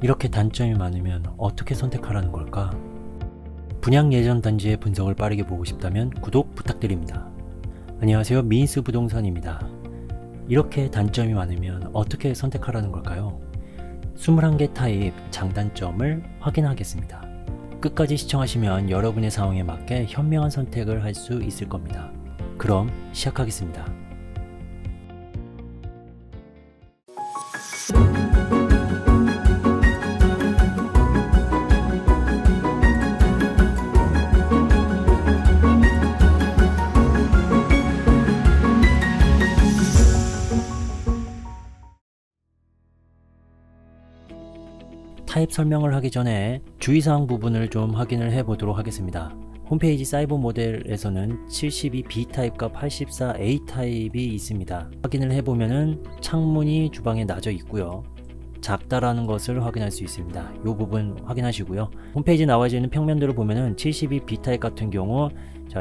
이렇게 단점이 많으면 어떻게 선택하라는 걸까? 분양 예전 단지의 분석을 빠르게 보고 싶다면 구독 부탁드립니다. 안녕하세요, 미인스 부동산입니다. 이렇게 단점이 많으면 어떻게 선택하라는 걸까요? 21개 타입 장단점을 확인하겠습니다. 끝까지 시청하시면 여러분의 상황에 맞게 현명한 선택을 할 수 있을 겁니다. 그럼 시작하겠습니다. 타입 설명을 하기 전에 주의사항 부분을 좀 확인을 해 보도록 하겠습니다. 홈페이지 사이버 모델에서는 72B 타입과 84A 타입이 있습니다. 확인을 해보면은 창문이 주방에 나져 있고요. 작다라는 것을 확인할 수 있습니다. 이 부분 확인하시고요. 홈페이지에 나와 있는 평면도를 보면은 72B 타입 같은 경우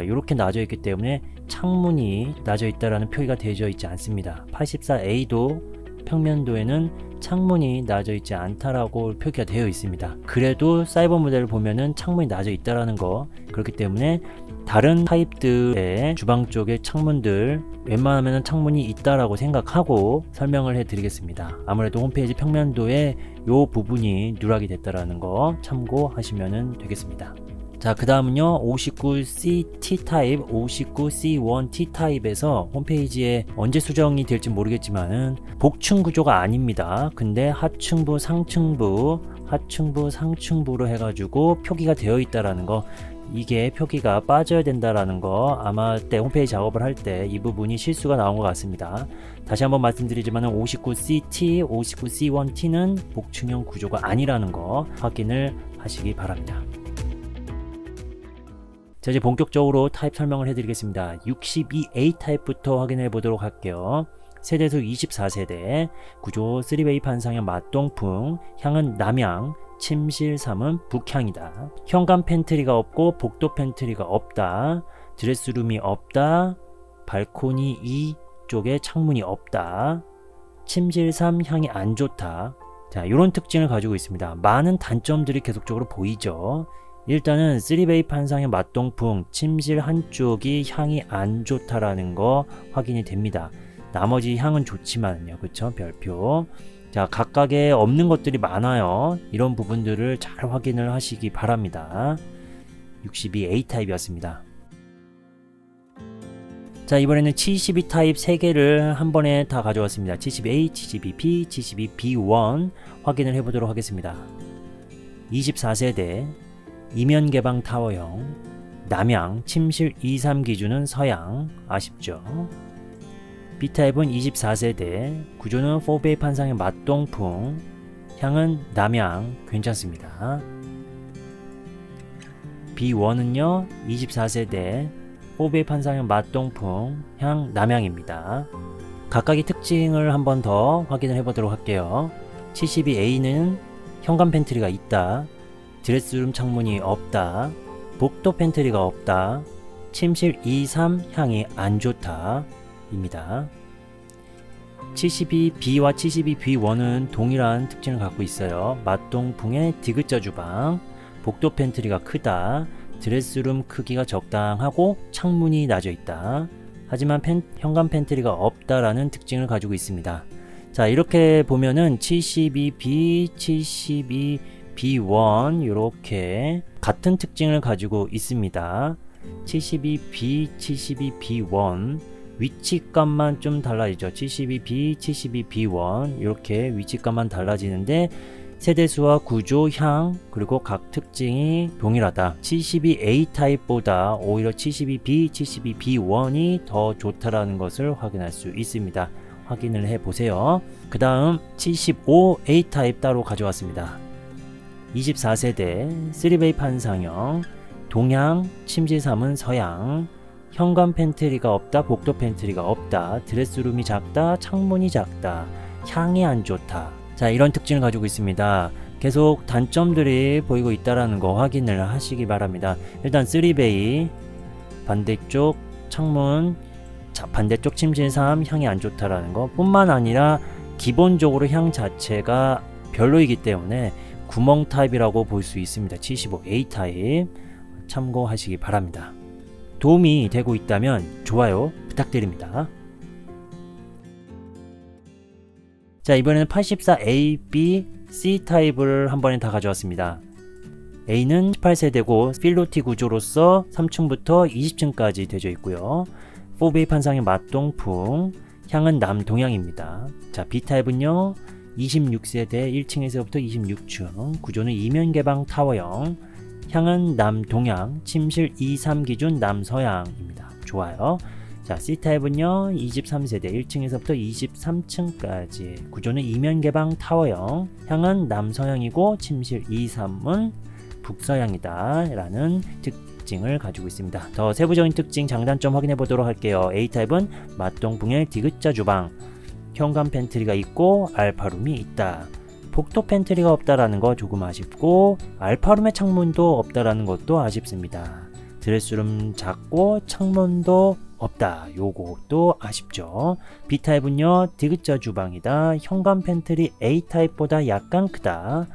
이렇게 나져 있기 때문에 창문이 나져 있다라는 표기가 되어져 있지 않습니다. 84A도 평면도에는 창문이 나져 있지 않다라고 표기가 되어 있습니다. 그래도 사이버 모델을 보면은 창문이 나져 있다라는 거, 그렇기 때문에 다른 타입들의 주방 쪽의 창문들 웬만하면 창문이 있다라고 생각하고 설명을 해 드리겠습니다. 아무래도 홈페이지 평면도에 이 부분이 누락이 됐다라는 거 참고하시면 되겠습니다. 자, 그 다음은요, 59C 타입, 59C1T 타입에서 홈페이지에 언제 수정이 될지 모르겠지만은 복층 구조가 아닙니다. 근데 하층부, 상층부, 하층부, 상층부로 해가지고 표기가 되어 있다라는 거, 이게 표기가 빠져야 된다라는 거, 아마 때 홈페이지 작업을 할 때 이 부분이 실수가 나온 것 같습니다. 다시 한번 말씀드리지만 59CT, 59C1T는 복층형 구조가 아니라는 거 확인을 하시기 바랍니다. 자, 이제 본격적으로 타입 설명을 해드리겠습니다. 62A 타입부터 확인해 보도록 할게요. 세대수 24세대, 구조 3베이 판상형 맞동풍, 향은 남향, 침실 3은 북향이다. 현관 팬트리가 없고 복도 팬트리가 없다. 드레스룸이 없다. 발코니 2 쪽에 창문이 없다. 침실 3 향이 안 좋다. 자, 이런 특징을 가지고 있습니다. 많은 단점들이 계속적으로 보이죠. 일단은 3베이 판상의 맞동풍, 침실 한쪽이 향이 안 좋다라는 거 확인이 됩니다. 나머지 향은 좋지만요, 그쵸? 별표. 자, 각각에 없는 것들이 많아요. 이런 부분들을 잘 확인을 하시기 바랍니다. 62A 타입이었습니다. 자, 이번에는 72 타입 3개를 한 번에 다 가져왔습니다. 72A, 72B, 72B1 확인을 해보도록 하겠습니다. 24세대, 이면 개방 타워형, 남향, 침실 2, 3 기준은 서양, 아쉽죠? B타입은 24세대, 구조는 4베이 판상의 맞동풍, 향은 남향, 괜찮습니다. B1은요, 24세대, 4베이 판상의 맞동풍, 향 남향입니다. 각각의 특징을 한 번 더 확인을 해보도록 할게요. 72A는 현관 팬트리가 있다. 드레스룸 창문이 없다. 복도 팬트리가 없다. 침실 2, 3 향이 안 좋다 입니다. 72B와 72B1은 동일한 특징을 갖고 있어요. 맞동풍의 디귿자 주방, 복도 팬트리가 크다. 드레스룸 크기가 적당하고 창문이 나져 있다. 하지만 현관 팬트리가 없다라는 특징을 가지고 있습니다. 자, 이렇게 보면은 72B, 72B1 이렇게 같은 특징을 가지고 있습니다. 72B, 72B1 위치값만 좀 달라지죠. 72B, 72B1 이렇게 위치값만 달라지는데 세대수와 구조, 향 그리고 각 특징이 동일하다. 72A 타입보다 오히려 72B, 72B1이 더 좋다라는 것을 확인할 수 있습니다. 확인을 해보세요. 그 다음 75A 타입 따로 가져왔습니다. 24세대 3베이 판상형, 동향, 침실 3은 서양, 현관 팬트리가 없다, 복도 팬트리가 없다, 드레스룸이 작다, 창문이 작다, 향이 안 좋다. 자, 이런 특징을 가지고 있습니다. 계속 단점들이 보이고 있다는 거 확인을 하시기 바랍니다. 일단 3베이 반대쪽 창문, 반대쪽 침실 3 향이 안 좋다라는 거 뿐만 아니라 기본적으로 향 자체가 별로이기 때문에 구멍 타입이라고 볼 수 있습니다. 75A 타입 참고하시기 바랍니다. 도움이 되고 있다면 좋아요 부탁드립니다. 자, 이번에는 84A, B, C 타입을 한 번에 다 가져왔습니다. A는 18세대고 필로티 구조로서 3층부터 20층까지 되어 있고요. 4베이 판상형 맞동풍, 향은 남동향입니다. 자, B 타입은요 26세대 1층에서부터 26층, 구조는 이면 개방 타워형, 향은 남동향, 침실 2-3 기준 남서향입니다. 좋아요. 자, C타입은요 23세대 1층에서부터 23층까지, 구조는 이면 개방 타워형, 향은 남서향이고 침실 2-3은 북서향이다 라는 특징을 가지고 있습니다. 더 세부적인 특징, 장단점 확인해 보도록 할게요. A타입은 맞동풍의 디귿자 주방, 현관 팬트리가 있고 알파룸이 있다. 복도 팬트리가 없다라는 거 조금 아쉽고, 알파룸의 창문도 없다라는 것도 아쉽습니다. 드레스룸 작고 창문도 없다. 요것도 아쉽죠. B타입은요 디귿자 주방이다. 현관 팬트리 A타입보다 약간 크다.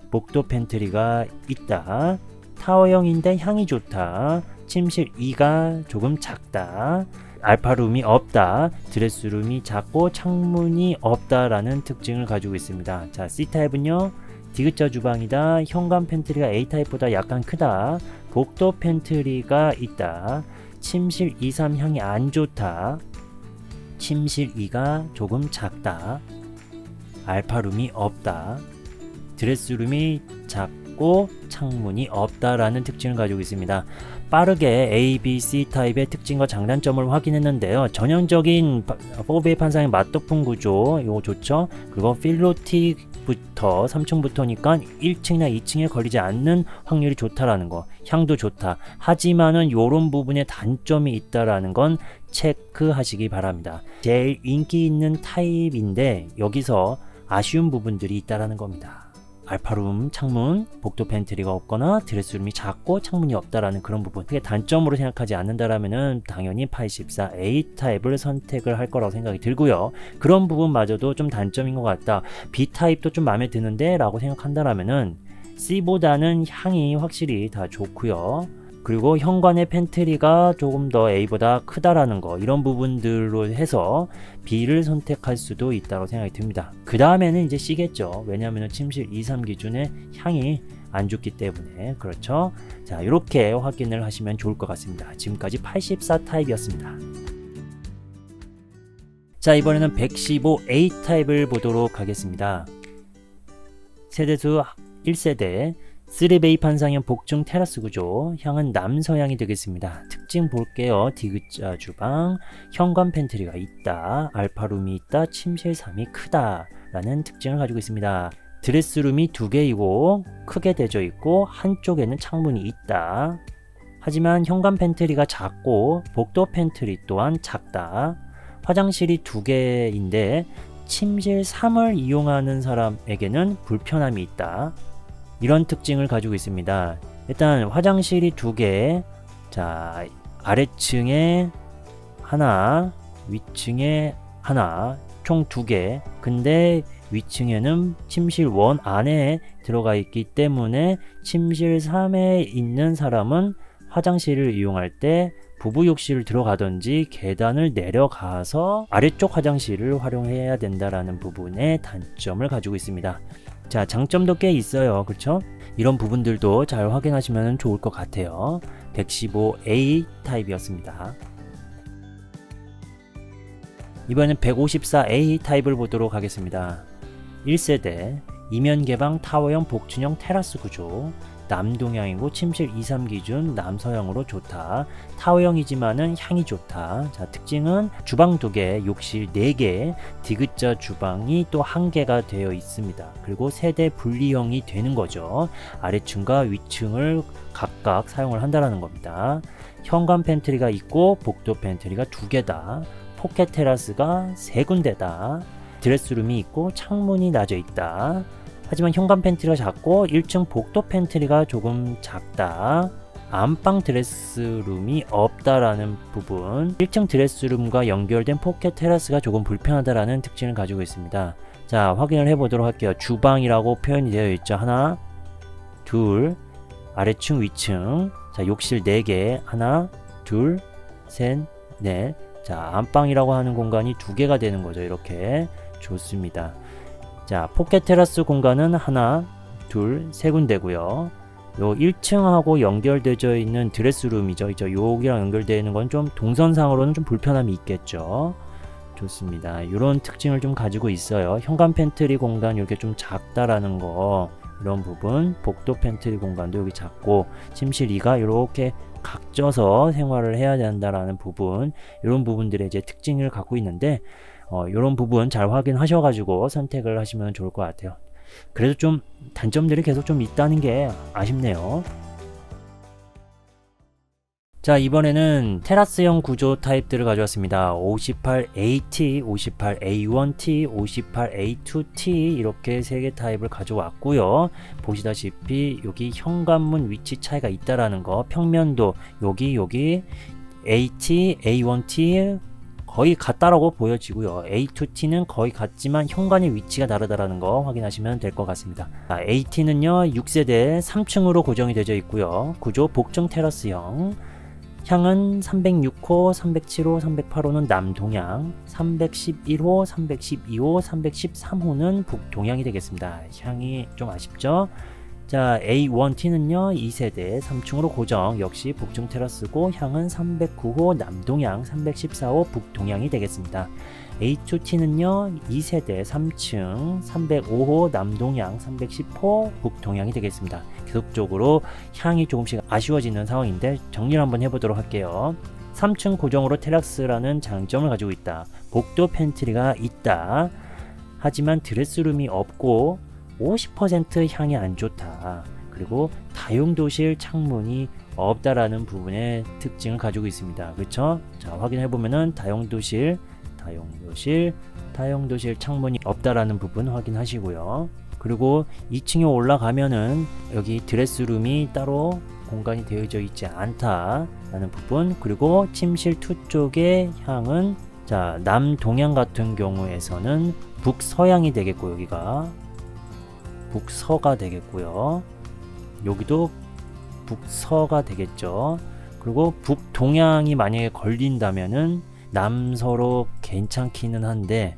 복도 팬트리가 있다. 타워형인데 향이 좋다. 침실 2가 조금 작다. 알파룸이 없다. 드레스룸이 작고 창문이 없다라는 특징을 가지고 있습니다. 자, C타입은요 디귿자 주방이다. 현관 팬트리가 A타입보다 약간 크다. 복도 팬트리가 있다. 침실 2, 3 향이 안 좋다. 침실 2가 조금 작다. 알파룸이 없다. 드레스룸이 작고 창문이 없다라는 특징을 가지고 있습니다. 빠르게 A, B, C 타입의 특징과 장단점을 확인했는데요. 전형적인 4베이 판상의 맞동풍 구조 이거 좋죠. 그리고 필로티부터 3층부터니까 1층이나 2층에 걸리지 않는 확률이 좋다라는 거, 향도 좋다. 하지만은 요런 부분에 단점이 있다라는 건 체크하시기 바랍니다. 제일 인기 있는 타입인데 여기서 아쉬운 부분들이 있다라는 겁니다. 알파룸 창문, 복도 팬트리가 없거나 드레스룸이 작고 창문이 없다라는 그런 부분, 그게 단점으로 생각하지 않는다라면은 당연히 84A 타입을 선택을 할 거라고 생각이 들고요. 그런 부분마저도 좀 단점인 것 같다. B 타입도 좀 마음에 드는데 라고 생각한다라면은 C보다는 향이 확실히 다 좋고요. 그리고 현관의 팬트리가 조금 더 A보다 크다라는 거, 이런 부분들로 해서 B를 선택할 수도 있다고 생각이 듭니다. 그 다음에는 이제 C겠죠. 왜냐하면 침실 2, 3 기준의 향이 안 좋기 때문에. 그렇죠. 자, 이렇게 확인을 하시면 좋을 것 같습니다. 지금까지 84 타입이었습니다. 자, 이번에는 115A 타입을 보도록 하겠습니다. 세대수 1세대 3베이 판상형 복층 테라스 구조, 향은 남서향이 되겠습니다. 특징 볼게요. 디귿자 주방, 현관 팬트리가 있다. 알파룸이 있다. 침실 3이 크다 라는 특징을 가지고 있습니다. 드레스룸이 2개이고 크게 되어 있고 한쪽에는 창문이 있다. 하지만 현관 팬트리가 작고 복도 팬트리 또한 작다. 화장실이 2개인데 침실 3을 이용하는 사람에게는 불편함이 있다. 이런 특징을 가지고 있습니다. 일단 화장실이 2개, 자, 아래층에 하나, 위층에 하나, 총 2개. 근데 위층에는 침실 1 안에 들어가 있기 때문에 침실 3에 있는 사람은 화장실을 이용할 때 부부 욕실을 들어가든지 계단을 내려가서 아래쪽 화장실을 활용해야 된다라는 부분에 단점을 가지고 있습니다. 자, 장점도 꽤 있어요. 그렇죠? 이런 부분들도 잘 확인하시면 좋을 것 같아요. 115A 타입이었습니다. 이번엔 154A 타입을 보도록 하겠습니다. 1세대 이면 개방 타워형 복층형 테라스 구조, 남동향이고 침실 2, 3 기준 남서향으로 좋다. 타워형이지만은 향이 좋다. 자, 특징은 주방 2개, 욕실 4개, 디귿자 주방이 또 1개가 되어 있습니다. 그리고 세대 분리형이 되는 거죠. 아래층과 위층을 각각 사용을 한다라는 겁니다. 현관 팬트리가 있고 복도 팬트리가 2개다. 포켓 테라스가 3군데다. 드레스룸이 있고 창문이 나져 있다. 하지만 현관 팬트리가 작고 1층 복도 팬트리가 조금 작다. 안방 드레스룸이 없다라는 부분, 1층 드레스룸과 연결된 포켓 테라스가 조금 불편하다라는 특징을 가지고 있습니다. 자, 확인을 해보도록 할게요. 주방이라고 표현이 되어 있죠. 하나, 둘, 아래층, 위층. 자, 욕실 4개. 하나, 둘, 셋, 넷. 자, 안방이라고 하는 공간이 2개가 되는 거죠. 이렇게. 좋습니다. 자, 포켓 테라스 공간은 하나, 둘, 3군데고요. 요 1층하고 연결되어 있는 드레스룸이죠. 여기랑 연결되어 있는 건 좀 동선상으로는 좀 불편함이 있겠죠. 좋습니다. 이런 특징을 좀 가지고 있어요. 현관 팬트리 공간 이렇게 좀 작다라는 거, 이런 부분. 복도 팬트리 공간도 여기 작고, 침실 2가 이렇게 각져서 생활을 해야 된다라는 부분, 이런 부분들의 이제 특징을 갖고 있는데, 이런 부분 잘 확인하셔가지고 선택을 하시면 좋을 것 같아요. 그래도 좀 단점들이 계속 좀 있다는 게 아쉽네요. 자, 이번에는 테라스형 구조 타입들을 가져왔습니다. 58AT, 58A1T, 58A2T 이렇게 3개 타입을 가져왔고요. 보시다시피 여기 현관문 위치 차이가 있다라는 거, 평면도 여기 AT, A1T 거의 같다라고 보여지고요. A2T는 거의 같지만 현관의 위치가 다르다라는 거 확인하시면 될 것 같습니다. AT는요 6세대 3층으로 고정이 되어 있고요. 구조 복층 테라스형. 향은 306호, 307호, 308호는 남동향, 311호, 312호, 313호는 북동향이 되겠습니다. 향이 좀 아쉽죠? 자, A1T는요 2세대 3층으로 고정, 역시 북층 테라스고 향은 309호 남동향, 314호 북동향이 되겠습니다. A2T는요 2세대 3층 305호 남동향, 310호 북동향이 되겠습니다. 계속적으로 향이 조금씩 아쉬워지는 상황인데 정리를 한번 해보도록 할게요. 3층 고정으로 테라스라는 장점을 가지고 있다. 복도 팬트리가 있다. 하지만 드레스룸이 없고 50% 향이 안 좋다. 그리고 다용도실 창문이 없다라는 부분의 특징을 가지고 있습니다. 그렇죠? 자, 확인해 보면은 다용도실 창문이 없다라는 부분 확인하시고요. 그리고 2층에 올라가면은 여기 드레스룸이 따로 공간이 되어져 있지 않다라는 부분, 그리고 침실 2 쪽의 향은 자, 남동향 같은 경우에서는 북서향이 되겠고, 여기가 북서가 되겠고요. 여기도 북서가 되겠죠. 그리고 북동향이 만약에 걸린다면은 남서로 괜찮기는 한데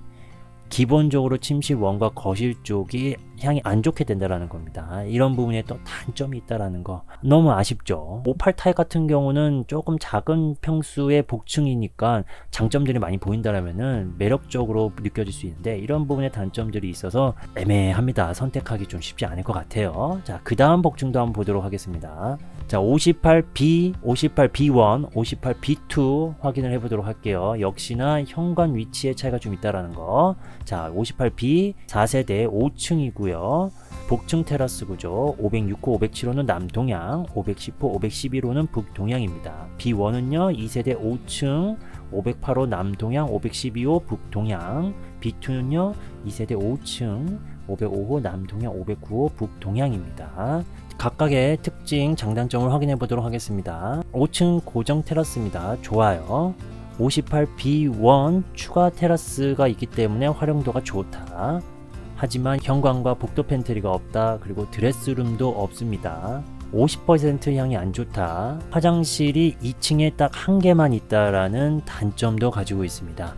기본적으로 침실 1과 거실 쪽이 향이 안 좋게 된다라는 겁니다. 이런 부분에 또 단점이 있다라는 거 너무 아쉽죠. 58 타입 같은 경우는 조금 작은 평수의 복층이니까 장점들이 많이 보인다라면은 매력적으로 느껴질 수 있는데 이런 부분에 단점들이 있어서 애매합니다. 선택하기 좀 쉽지 않을 것 같아요. 자, 그 다음 복층도 한번 보도록 하겠습니다. 자, 58B, 58B1, 58B2 확인을 해보도록 할게요. 역시나 현관 위치의 차이가 좀 있다라는 거. 자, 58B 4세대 5층이고요. 복층 테라스 구조. 506호, 507호는 남동향, 510호, 511호는 북동향입니다. B1은요 2세대 5층, 508호 남동향, 512호 북동향. B2는요 2세대 5층, 505호 남동향, 509호 북동향입니다. 각각의 특징, 장단점을 확인해 보도록 하겠습니다. 5층 고정 테라스입니다. 좋아요. 58B1 추가 테라스가 있기 때문에 활용도가 좋다. 하지만 현관과 복도 팬트리가 없다. 그리고 드레스룸도 없습니다. 50% 향이 안 좋다. 화장실이 2층에 딱 1개만 있다라는 단점도 가지고 있습니다.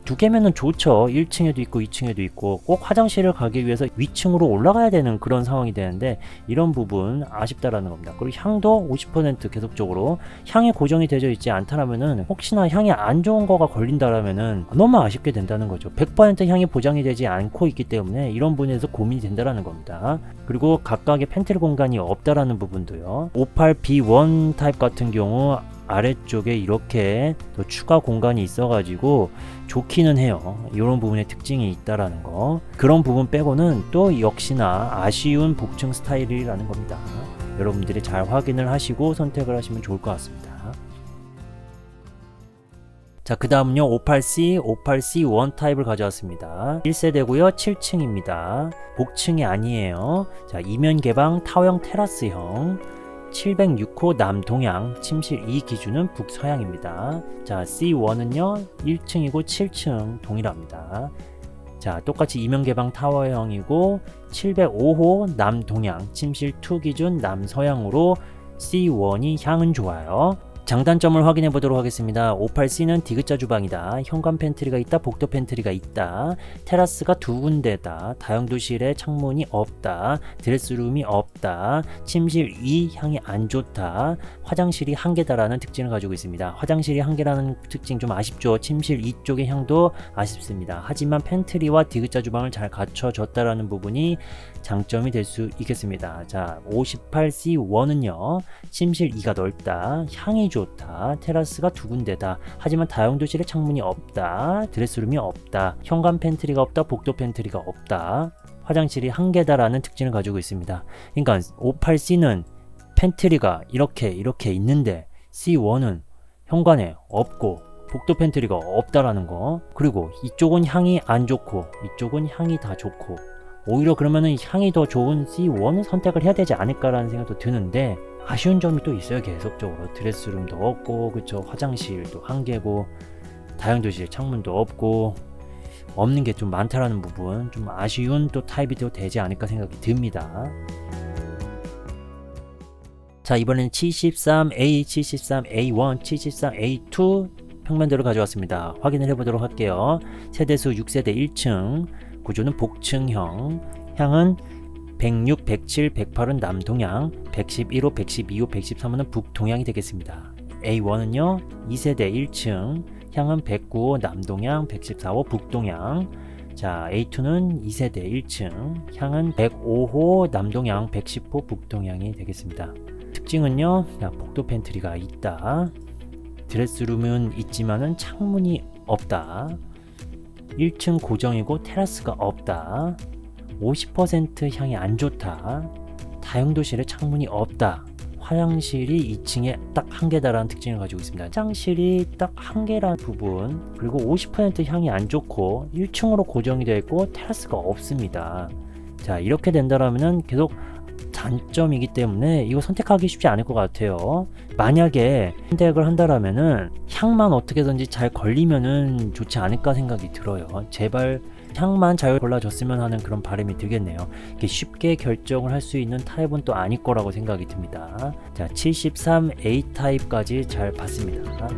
2개면은 좋죠. 1층에도 있고 2층에도 있고 꼭 화장실을 가기 위해서 위층으로 올라가야 되는 그런 상황이 되는데 이런 부분 아쉽다라는 겁니다. 그리고 향도 50% 계속적으로 향이 고정이 되어 있지 않다라면은 혹시나 향이 안 좋은 거가 걸린다라면은 너무 아쉽게 된다는 거죠. 100% 향이 보장이 되지 않고 있기 때문에 이런 부분에서 고민이 된다라는 겁니다. 그리고 각각의 팬트리 공간이 없다라는 부분도요. 58B1 타입 같은 경우 아래쪽에 이렇게 또 추가 공간이 있어가지고 좋기는 해요. 이런 부분에 특징이 있다라는 거. 그런 부분 빼고는 또 역시나 아쉬운 복층 스타일이라는 겁니다. 여러분들이 잘 확인을 하시고 선택을 하시면 좋을 것 같습니다. 자, 그 다음은요 58C, 58C1 타입을 가져왔습니다. 1세대고요 7층입니다. 복층이 아니에요. 자, 이면 개방 타워형 테라스형. 706호 남동향, 침실 2 기준은 북서향입니다. 자, C1은요 1층이고 7층 동일합니다. 자, 똑같이 이명개방 타워형이고 705호 남동향, 침실 2 기준 남서향으로 C1이 향은 좋아요. 장단점을 확인해 보도록 하겠습니다. 58C는 디귿자 주방이다. 현관 팬트리가 있다. 복도 팬트리가 있다. 테라스가 2군데다. 다용도실에 창문이 없다. 드레스룸이 없다. 침실 2 향이 안 좋다. 화장실이 1개다라는 특징을 가지고 있습니다. 화장실이 1개라는 특징 좀 아쉽죠. 침실 2쪽의 향도 아쉽습니다. 하지만 팬트리와 디귿자 주방을 잘 갖춰졌다라는 부분이 장점이 될 수 있겠습니다. 자, 58C1은요 침실 2가 넓다. 향이 좋다. 테라스가 2군데다. 하지만 다용도실에 창문이 없다. 드레스룸이 없다. 현관 팬트리가 없다. 복도 팬트리가 없다. 화장실이 1개다라는 특징을 가지고 있습니다. 그러니까 58C는 팬트리가 이렇게 있는데 C1은 현관에 없고 복도 팬트리가 없다라는 거. 그리고 이쪽은 향이 안 좋고 이쪽은 향이 다 좋고, 오히려 그러면은 향이 더 좋은 C1을 선택을 해야 되지 않을까라는 생각도 드는데, 아쉬운 점이 또 있어요. 계속적으로 드레스룸도 없고, 그쵸, 화장실도 1개고 다용도실 창문도 없고, 없는 게 좀 많다라는 부분, 좀 아쉬운 또 타입이 또 되지 않을까 생각이 듭니다. 자, 이번에는 73A, 73A1, 73A2 평면도를 가져왔습니다. 확인을 해보도록 할게요. 세대수 6세대 1층, 구조는 복층형, 향은 106, 107, 108은 남동향, 111호, 112호, 113호는 북동향이 되겠습니다. A1은요 2세대 1층, 향은 109호 남동향, 114호 북동향. 자, A2는 2세대 1층, 향은 105호 남동향, 110호 북동향이 되겠습니다. 특징은요, 복도 팬트리가 있다. 드레스룸은 있지만은 창문이 없다. 1층 고정이고 테라스가 없다. 50% 향이 안 좋다. 다용도실에 창문이 없다. 화장실이 2층에 딱 1개다라는 특징을 가지고 있습니다. 화장실이 딱 1개라는 부분, 그리고 50% 향이 안 좋고 1층으로 고정이 되어 있고 테라스가 없습니다. 자, 이렇게 된다라면은 계속 단점이기 때문에 이거 선택하기 쉽지 않을 것 같아요. 만약에 선택을 한다라면은 향만 어떻게든지 잘 걸리면은 좋지 않을까 생각이 들어요. 제발 향만 잘 골라줬으면 하는 그런 바람이 들겠네요. 이렇게 쉽게 결정을 할 수 있는 타입은 또 아닐 거라고 생각이 듭니다. 자, 73A 타입까지 잘 봤습니다.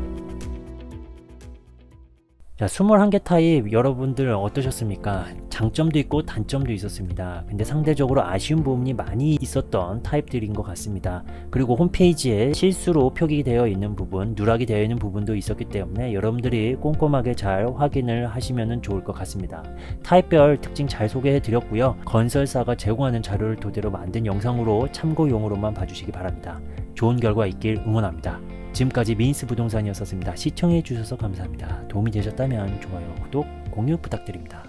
자, 21개 타입 여러분들 어떠셨습니까? 장점도 있고 단점도 있었습니다. 근데 상대적으로 아쉬운 부분이 많이 있었던 타입들인 것 같습니다. 그리고 홈페이지에 실수로 표기되어 있는 부분, 누락이 되어 있는 부분도 있었기 때문에 여러분들이 꼼꼼하게 잘 확인을 하시면 좋을 것 같습니다. 타입별 특징 잘 소개해 드렸고요. 건설사가 제공하는 자료를 토대로 만든 영상으로 참고용으로만 봐주시기 바랍니다. 좋은 결과 있길 응원합니다. 지금까지 미니스 부동산이었습니다. 시청해 주셔서 감사합니다. 도움이 되셨다면 좋아요, 구독, 공유 부탁드립니다.